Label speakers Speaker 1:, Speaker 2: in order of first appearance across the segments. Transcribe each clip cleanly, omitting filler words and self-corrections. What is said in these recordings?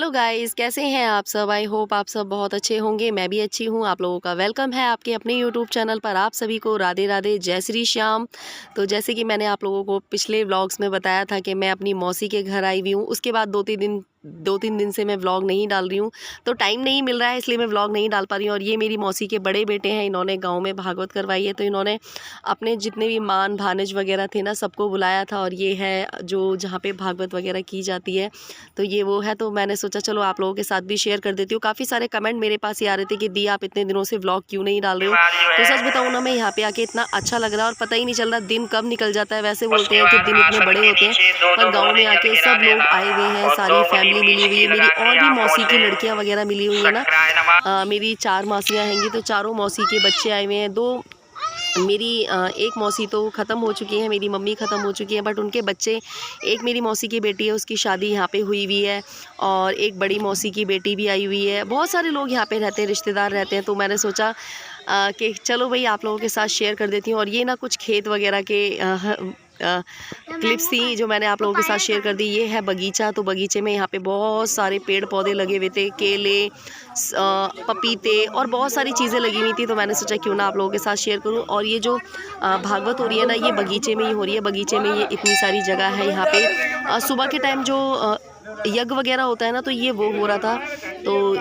Speaker 1: Hello guys, कैसे हैं आप सब। आई होप आप सब बहुत अच्छे होंगे। मैं भी अच्छी हूँ। आप लोगों का वेलकम है आपके अपने यूट्यूब चैनल पर। आप सभी को राधे राधे, जय श्री श्याम। तो जैसे कि मैंने आप लोगों को पिछले व्लॉग्स में बताया था कि मैं अपनी मौसी के घर आई हुई हूँ। उसके बाद दो तीन दिन से मैं व्लॉग नहीं डाल रही हूँ, तो टाइम नहीं मिल रहा है, इसलिए मैं व्लॉग नहीं डाल पा रही हूँ। और ये मेरी मौसी के बड़े बेटे हैं, इन्होंने गाँव में भागवत करवाई है, तो इन्होंने अपने जितने भी मान भानज वगैरह थे ना, सबको बुलाया था। और ये है जो जहाँ पे भागवत वगैरह की जाती है, तो ये वो है। तो मैंने सोचा चलो आप लोगों के साथ भी शेयर कर देती हूँ। काफ़ी सारे कमेंट मेरे पास ये आ रहे थे कि दी आप इतने दिनों से व्लॉग क्यों नहीं डाल रहे हो। तो सच बताऊँ ना, मैं यहाँ पे आके इतना अच्छा लग रहा है और पता ही नहीं चल रहा दिन कब निकल जाता है। वैसे बोलते हैं कि दिन इतने बड़े होते हैं, पर गाँव में आके सब लोग आए हुए हैं, सारी फैमिली मिली हुई है। मेरी और भी मौसी की लड़कियाँ वगैरह मिली हुई है ना। मेरी 4 मौसियाँ हैंगी, तो चारों मौसी के बच्चे आए हुए हैं। मेरी एक मौसी तो ख़त्म हो चुकी है, मेरी मम्मी ख़त्म हो चुकी है, बट उनके बच्चे, एक मेरी मौसी की बेटी है, उसकी शादी यहाँ पे हुई हुई है। और एक बड़ी मौसी की बेटी भी आई हुई है। बहुत सारे लोग यहाँ पे रहते हैं, रिश्तेदार रहते हैं। तो मैंने सोचा कि चलो भाई आप लोगों के साथ शेयर कर देती हूँ। और ये ना कुछ खेत वगैरह के क्लिप्स थी जो मैंने आप लोगों के साथ शेयर कर दी। ये है बगीचा, तो बगीचे में यहाँ पे बहुत सारे पेड़ पौधे लगे हुए थे, केले, पपीते और बहुत सारी चीज़ें लगी हुई थी। तो मैंने सोचा क्यों ना आप लोगों के साथ शेयर करूं। और ये जो भागवत हो रही है ना, ये बगीचे में ही हो रही है। बगीचे में ये इतनी सारी जगह है यहाँ पे। सुबह के टाइम जो यज्ञ वगैरह होता है ना, तो ये वो हो रहा था। तो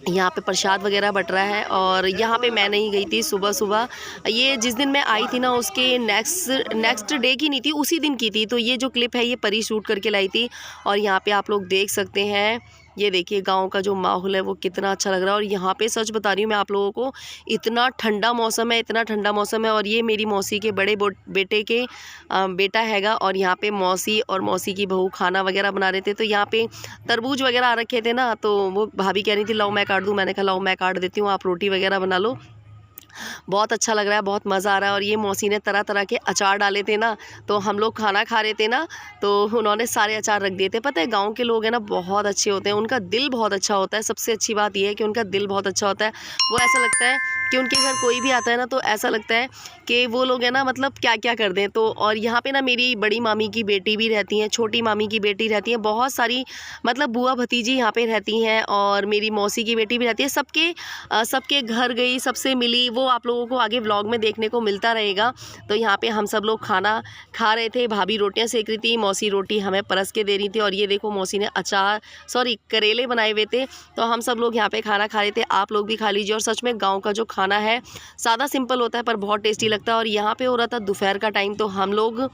Speaker 1: यहाँ पे प्रसाद वगैरह बट रहा है। और यहाँ पे मैं नहीं गई थी सुबह सुबह। ये जिस दिन मैं आई थी ना, उसके नेक्स्ट डे की नहीं थी, उसी दिन की थी। तो ये जो क्लिप है ये परी शूट करके लाई थी। और यहाँ पे आप लोग देख सकते हैं, ये देखिए गांव का जो माहौल है वो कितना अच्छा लग रहा है। और यहाँ पे सच बता रही हूँ मैं आप लोगों को, इतना ठंडा मौसम है, इतना ठंडा मौसम है। और ये मेरी मौसी के बड़े बेटे के बेटा हैगा। और यहाँ पे मौसी और मौसी की बहू खाना वगैरह बना रहे थे। तो यहाँ पे तरबूज वगैरह आ रखे थे ना, तो वो भाभी कह रही थी लाओ मैं काट दूँ। मैंने कहा लाओ मैं काट देती हूँ, आप रोटी वगैरह बना लो। बहुत अच्छा लग रहा है, बहुत मज़ा आ रहा है। और ये मौसी ने तरह तरह के अचार डाले थे ना, तो हम लोग खाना खा रहे थे ना, तो उन्होंने सारे अचार रख दिए थे। पता है गांव के लोग हैं ना, बहुत अच्छे होते हैं, उनका दिल बहुत अच्छा होता है। सबसे अच्छी बात यह है कि उनका दिल बहुत अच्छा होता है। वो ऐसा लगता है कि उनके घर कोई भी आता है ना, तो ऐसा लगता है कि वो लोग हैं ना, मतलब क्या क्या कर दें। तो और यहाँ पे ना मेरी बड़ी मामी की बेटी भी रहती हैं, छोटी मामी की बेटी रहती है, बहुत सारी मतलब बुआ भतीजी यहाँ पे रहती हैं। और मेरी मौसी की बेटी भी रहती है। सबके घर गई, सबसे मिली, वो आप लोगों को आगे व्लॉग में देखने को मिलता रहेगा। तो यहाँ पे हम सब लोग खाना खा रहे थे। भाभी रोटियां सेक रही थी, मौसी रोटी हमें परस के दे रही थी। और ये देखो मौसी ने करेले बनाए हुए थे। तो हम सब लोग यहाँ पे खाना खा रहे थे। आप लोग भी खा लीजिए। और सच में गाँव का जो खाना है सादा सिंपल होता है, पर बहुत टेस्टी लगता है। और यहाँ पे हो रहा था दोपहर का टाइम, तो हम लोग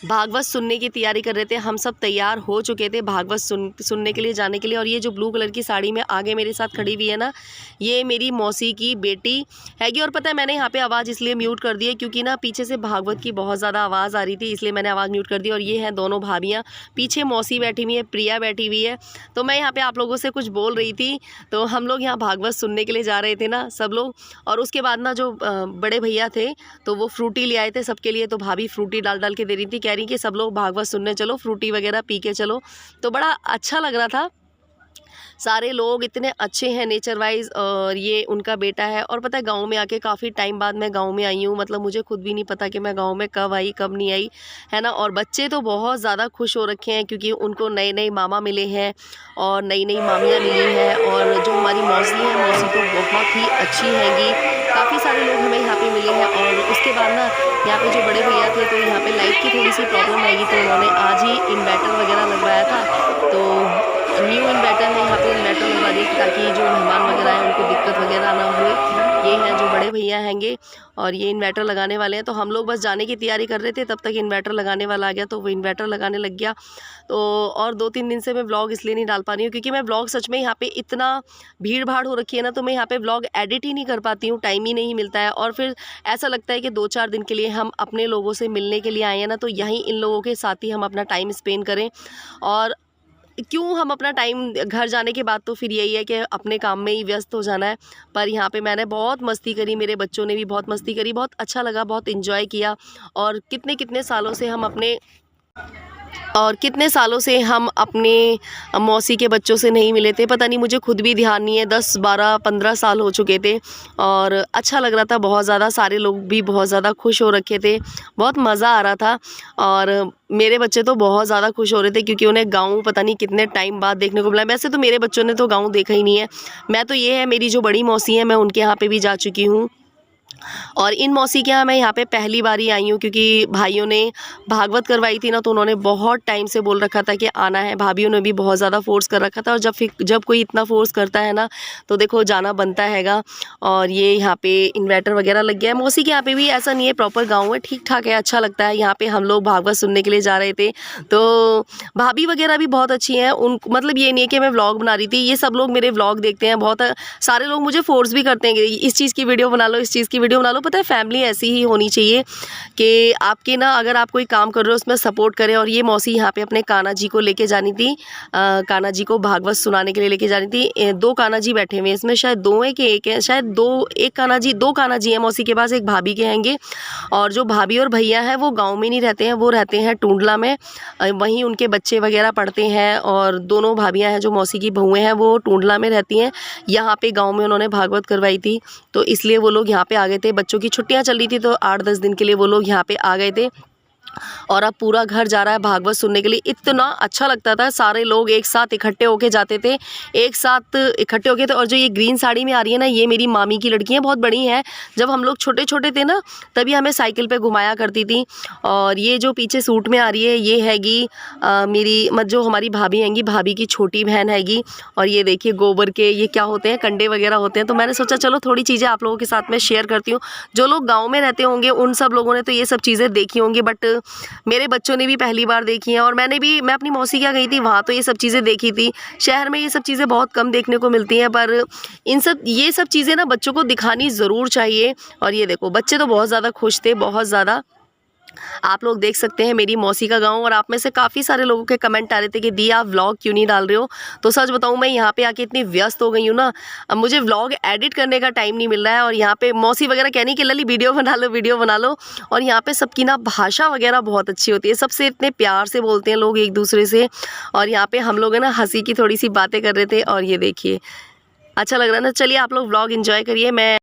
Speaker 1: भागवत सुनने की तैयारी कर रहे थे। हम सब तैयार हो चुके थे भागवत सुनने के लिए, जाने के लिए। और ये जो ब्लू कलर की साड़ी में आगे मेरे साथ खड़ी हुई है ना, ये मेरी मौसी की बेटी हैगी। और पता है मैंने यहाँ पे आवाज़ इसलिए म्यूट कर दी है क्योंकि ना पीछे से भागवत की बहुत ज़्यादा आवाज़ आ रही थी, इसलिए मैंने आवाज़ म्यूट कर दी। और ये हैं दोनों भाभियाँ, पीछे मौसी बैठी हुई है, प्रिया बैठी हुई है। तो मैं यहाँ पर आप लोगों से कुछ बोल रही थी। तो हम लोग यहाँ भागवत सुनने के लिए जा रहे थे ना सब लोग। और उसके बाद ना जो बड़े भैया थे, तो वो फ्रूटी ले आए थे सबके लिए। तो भाभी फ्रूटी डाल डाल के दे रही थी, कह रही कि सब लोग भागवत सुनने चलो, फ्रूटी वगैरह पी के चलो। तो बड़ा अच्छा लग रहा था। सारे लोग इतने अच्छे हैं नेचर वाइज। और ये उनका बेटा है। और पता है गांव में आके काफ़ी टाइम बाद मैं गांव में आई हूँ, मतलब मुझे खुद भी नहीं पता कि मैं गांव में कब आई कब नहीं आई, है ना। और बच्चे तो बहुत ज़्यादा खुश हो रखे हैं क्योंकि उनको नए नए मामा मिले हैं और नई नई मामियाँ मिली हैं। और जो हमारी मौसी है, मौसी तो बहुत ही अच्छी हैगी। काफ़ी सारे लोग हमें यहाँ पे मिले हैं। और उसके बाद ना यहाँ पे जो बड़े भैया थे, तो यहाँ पे लाइट की थोड़ी सी प्रॉब्लम आएगी, तो उन्होंने आज ही इन्वर्टर वगैरह लगवाया था। तो न्यू इन्वर्टर है, यहाँ पे इन्वर्टर लगवा दी ताकि जो मेहमान वगैरह हैं उनको दिक्कत वगैरह ना हो। ये हैं जो बड़े भैया हैंगे और ये इन्वर्टर लगाने वाले हैं। तो हम लोग बस जाने की तैयारी कर रहे थे, तब तक इन्वर्टर लगाने वाला आ गया, तो वो इन्वर्टर लगाने लग गया। तो और 2-3 दिन से मैं व्लॉग इसलिए नहीं डाल पा रही हूँ क्योंकि मैं व्लॉग सच में यहाँ पे इतना भीड़ भाड़ हो रखी है ना, तो मैं यहाँ पे व्लॉग एडिट ही नहीं कर पाती हूँ, टाइम ही नहीं मिलता है। और फिर ऐसा लगता है कि 2-4 दिन के लिए हम अपने लोगों से मिलने के लिए आए हैं ना, तो यहीं इन लोगों के साथ ही हम अपना टाइम स्पेंड करें। और क्यों हम अपना टाइम, घर जाने के बाद तो फिर यही है कि अपने काम में ही व्यस्त हो जाना है। पर यहाँ पे मैंने बहुत मस्ती करी, मेरे बच्चों ने भी बहुत मस्ती करी, बहुत अच्छा लगा, बहुत एंजॉय किया। और कितने कितने सालों से हम अपने और कितने सालों से हम अपने मौसी के बच्चों से नहीं मिले थे, पता नहीं, मुझे खुद भी ध्यान नहीं है। 10 12 15 साल हो चुके थे और अच्छा लग रहा था बहुत ज़्यादा। सारे लोग भी बहुत ज़्यादा खुश हो रखे थे, बहुत मज़ा आ रहा था। और मेरे बच्चे तो बहुत ज़्यादा खुश हो रहे थे क्योंकि उन्हें गाँव पता नहीं कितने टाइम बाद देखने को मिला। वैसे तो मेरे बच्चों ने तो गाँव देखा ही नहीं है। मैं तो, ये है मेरी जो बड़ी मौसी है, मैं उनके यहाँ पे भी जा चुकी हूँ। और इन मौसी के यहाँ मैं यहाँ पे पहली बार ही आई हूँ क्योंकि भाइयों ने भागवत करवाई थी ना, तो उन्होंने बहुत टाइम से बोल रखा था कि आना है। भाभीयों ने भी बहुत ज़्यादा फ़ोर्स कर रखा था और जब कोई इतना फ़ोर्स करता है ना, तो देखो जाना बनता हैगा। और ये यहाँ पे इन्वर्टर वगैरह लग गया है। मौसी के यहाँ पे भी ऐसा नहीं है प्रॉपर गाँव है, ठीक ठाक है, अच्छा लगता है। यहाँ पे हम लोग भागवत सुनने के लिए जा रहे थे, तो भाभी वगैरह भी बहुत अच्छी हैं। उन मतलब ये नहीं है कि मैं व्लॉग बना रही थी, ये सब लोग मेरे व्लॉग देखते हैं। बहुत सारे लोग मुझे फ़ोर्स भी करते हैं कि इस चीज़ की वीडियो बना लो, इस चीज़ की वीडियो बना लो। पता है, फैमिली ऐसी ही होनी चाहिए कि आपके ना, अगर आप कोई काम कर रहे हो उसमें सपोर्ट करें। और ये मौसी यहाँ पे अपने कान्हा जी को लेके जानी थी, कान्हा जी को भागवत सुनाने के लिए लेके जानी थी। 2 कान्हा जी बैठे हुए हैं, इसमें शायद 2 है कि 1 है, शायद 2, 1 कान्हा जी, 2 कान्हा जी हैं मौसी के पास, एक भाभी के हैंगे। और जो भाभी और भैया हैं वो गाँव में नहीं रहते हैं, वो रहते हैं टूंडला में। वहीं उनके बच्चे वगैरह पढ़ते हैं। और दोनों भाभियाँ हैं जो मौसी की बहुएँ हैं, वो टूंडला में रहती हैं। यहाँ पे गाँव में उन्होंने भागवत करवाई थी, तो इसलिए वो लोग यहाँ पे आ गए थे। बच्चों की छुट्टियाँ चल रही थी, तो 8-10 दिन के लिए वो लोग यहाँ पे आ गए थे। और अब पूरा घर जा रहा है भागवत सुनने के लिए। इतना अच्छा लगता था, सारे लोग एक साथ इकट्ठे होके जाते थे, एक साथ इकट्ठे होके थे। और जो ये ग्रीन साड़ी में आ रही है ना, ये मेरी मामी की लड़की है, बहुत बड़ी हैं। जब हम लोग छोटे छोटे थे ना, तभी हमें साइकिल पे घुमाया करती थी। और ये जो पीछे सूट में आ रही है, ये हैगी मेरी जो हमारी भाभी हैंगी, भाभी की छोटी बहन हैगी। और ये देखिए गोबर के ये क्या होते हैं, कंडे वगैरह होते हैं। तो मैंने सोचा चलो थोड़ी चीज़ें आप लोगों के साथ में शेयर करती हूँ। जो लोग गाँव में रहते होंगे उन सब लोगों ने तो ये सब चीज़ें देखी होंगी, बट मेरे बच्चों ने भी पहली बार देखी हैं। और मैं अपनी मौसी के यहाँ गई थी, वहाँ तो ये सब चीज़ें देखी थी। शहर में ये सब चीज़ें बहुत कम देखने को मिलती हैं, पर ये सब चीज़ें ना बच्चों को दिखानी ज़रूर चाहिए। और ये देखो बच्चे तो बहुत ज़्यादा खुश थे, बहुत ज़्यादा। आप लोग देख सकते हैं मेरी मौसी का गाँव। और आप में से काफ़ी सारे लोगों के कमेंट आ रहे थे कि दी आप व्लॉग क्यों नहीं डाल रहे हो। तो सच बताऊं, मैं यहाँ पे आके इतनी व्यस्त हो गई हूँ ना, अब मुझे व्लॉग एडिट करने का टाइम नहीं मिल रहा है। और यहाँ पे मौसी वगैरह कहनी कि लली वीडियो बना लो, वीडियो बना लो। और यहाँ पे सबकी ना भाषा वगैरह बहुत अच्छी होती है, सबसे इतने प्यार से बोलते हैं लोग एक दूसरे से। और यहाँ पे हम लोग है ना हंसी की थोड़ी सी बातें कर रहे थे। और ये देखिए अच्छा लग रहा है ना। चलिए आप लोग व्लॉग एंजॉय करिए। मैं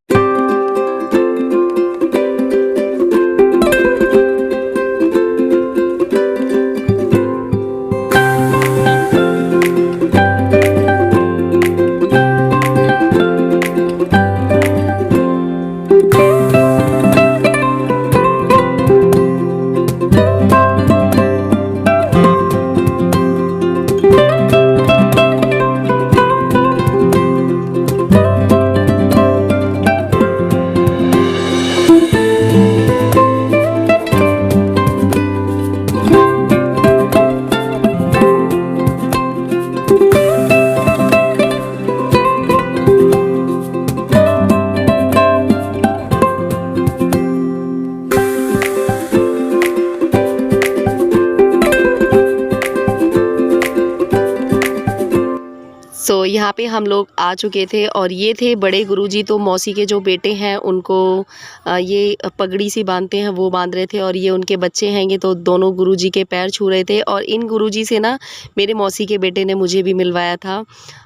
Speaker 1: यहाँ पे हम लोग आ चुके थे। और ये थे बड़े गुरुजी, तो मौसी के जो बेटे हैं उनको ये पगड़ी सी बांधते हैं, वो बांध रहे थे। और ये उनके बच्चे हैंगे, तो दोनों गुरुजी के पैर छू रहे थे। और इन गुरुजी से ना मेरे मौसी के बेटे ने मुझे भी मिलवाया था।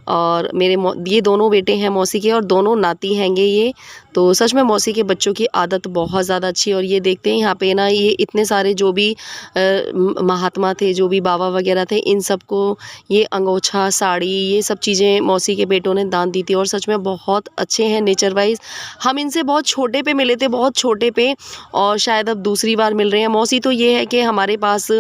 Speaker 1: और ये दोनों बेटे हैं मौसी के, और दोनों नाती हैंगे ये। तो सच में मौसी के बच्चों की आदत बहुत ज़्यादा अच्छी है। और ये देखते हैं यहाँ पे ना, ये इतने सारे जो भी महात्मा थे, जो भी बाबा वगैरह थे, इन सबको ये अंगोछा, साड़ी, ये सब चीज़ें मौसी के बेटों ने दान दी थी। और सच में बहुत अच्छे हैं नेचर वाइज। हम इनसे बहुत छोटे पे मिले थे, बहुत छोटे पे, और शायद अब दूसरी बार मिल रहे हैं। मौसी तो ये है कि हमारे पास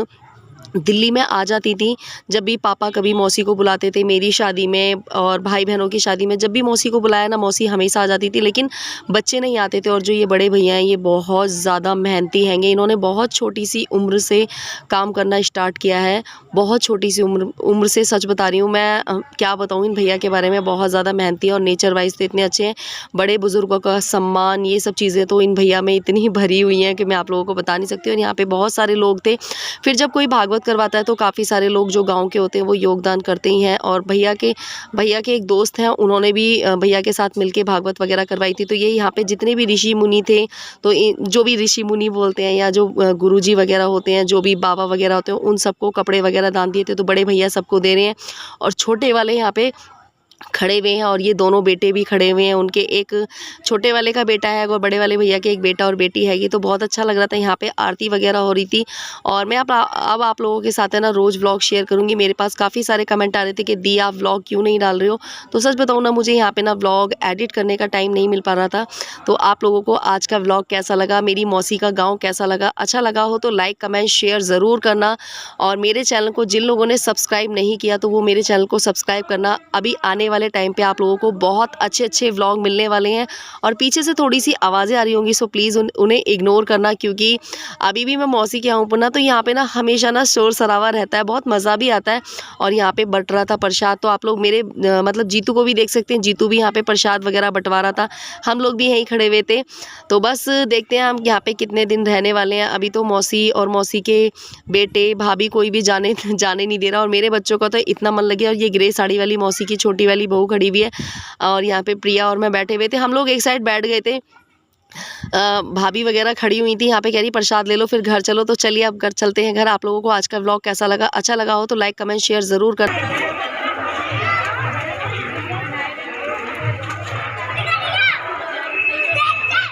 Speaker 1: दिल्ली में आ जाती थी जब भी पापा कभी मौसी को बुलाते थे, मेरी शादी में और भाई बहनों की शादी में। जब भी मौसी को बुलाया ना, मौसी हमेशा आ जाती थी, लेकिन बच्चे नहीं आते थे। और जो ये बड़े भैया हैं, ये बहुत ज़्यादा मेहनती हैंगे। इन्होंने बहुत छोटी सी उम्र से काम करना स्टार्ट किया है, बहुत छोटी सी उम्र से। सच बता रही हूँ मैं, क्या बताऊँ इन भैया के बारे में, बहुत ज़्यादा मेहनती है। और नेचर वाइज तो इतने अच्छे हैं। बड़े बुज़ुर्गों का सम्मान, ये सब चीज़ें तो इन भैया में इतनी भरी हुई हैं कि मैं आप लोगों को बता नहीं सकती। और यहाँ पर बहुत सारे लोग थे। फिर जब कोई भागवत भागवत करवाता है तो काफ़ी सारे लोग जो गाँव के होते हैं वो योगदान करते ही हैं। और भैया के एक दोस्त हैं, उन्होंने भी भैया के साथ मिलके भागवत वगैरह करवाई थी। तो ये यहाँ पे जितने भी ऋषि मुनि थे, तो जो भी ऋषि मुनि बोलते हैं या जो गुरुजी वगैरह होते हैं, जो भी बाबा वगैरह होते हैं, उन सबको कपड़े वगैरह दान दिए थे। तो बड़े भैया सबको दे रहे हैं और छोटे वाले यहाँ पे खड़े हुए हैं और ये दोनों बेटे भी खड़े हुए हैं। उनके एक छोटे वाले का बेटा है और बड़े वाले भैया के एक बेटा और बेटी है। ये तो बहुत अच्छा लग रहा था। यहाँ पे आरती वगैरह हो रही थी और मैं अब आप लोगों के साथ है ना रोज़ व्लॉग शेयर करूँगी। मेरे पास काफ़ी सारे कमेंट आ रहे थे कि दी आप व्लॉग क्यों नहीं डाल रहे हो। तो सच बताऊँ ना, मुझे यहाँ पे ना व्लॉग एडिट करने का टाइम नहीं मिल पा रहा था। तो आप लोगों को आज का व्लॉग कैसा लगा, मेरी मौसी का गाँव कैसा लगा, अच्छा लगा हो तो लाइक कमेंट शेयर ज़रूर करना। और मेरे चैनल को जिन लोगों ने सब्सक्राइब नहीं किया तो वो मेरे चैनल को सब्सक्राइब करना। अभी आने वाले टाइम पे आप लोगों को बहुत अच्छे व्लॉग मिलने वाले हैं। और पीछे से थोड़ी सी आवाज़ें आ रही होंगी, सो प्लीज़ उन्हें इग्नोर करना, क्योंकि अभी भी मैं मौसी के यहाँ पर ना, तो यहाँ पे ना हमेशा ना शोर शराबा रहता है, बहुत मज़ा भी आता है। और यहाँ पे बट रहा था प्रसाद, तो आप लोग मेरे मतलब जीतू को भी देख सकते हैं। जीतू भी यहाँ पे प्रसाद वगैरह बंटवा रहा था, हम लोग भी यहीं खड़े हुए थे। तो बस देखते हैं हम यहाँ पे कितने दिन रहने वाले हैं। अभी तो मौसी और मौसी के बेटे भाभी कोई भी जाने नहीं दे रहा। और मेरे बच्चों का तो इतना मन लगे। और ये ग्रे साड़ी वाली मौसी की छोटी वाली बहू खड़ी हुई है और यहाँ पे प्रिया और मैं बैठे हुए थे। हम लोग एक साइड बैठ गए थे, भाभी वगैरह खड़ी हुई थी यहाँ पे, कह रही प्रसाद ले लो फिर घर चलो। तो चलिए अब घर चलते हैं घर। आप लोगों को आज का व्लॉग कैसा लगा, अच्छा लगा हो तो लाइक कमेंट शेयर ज़रूर कर।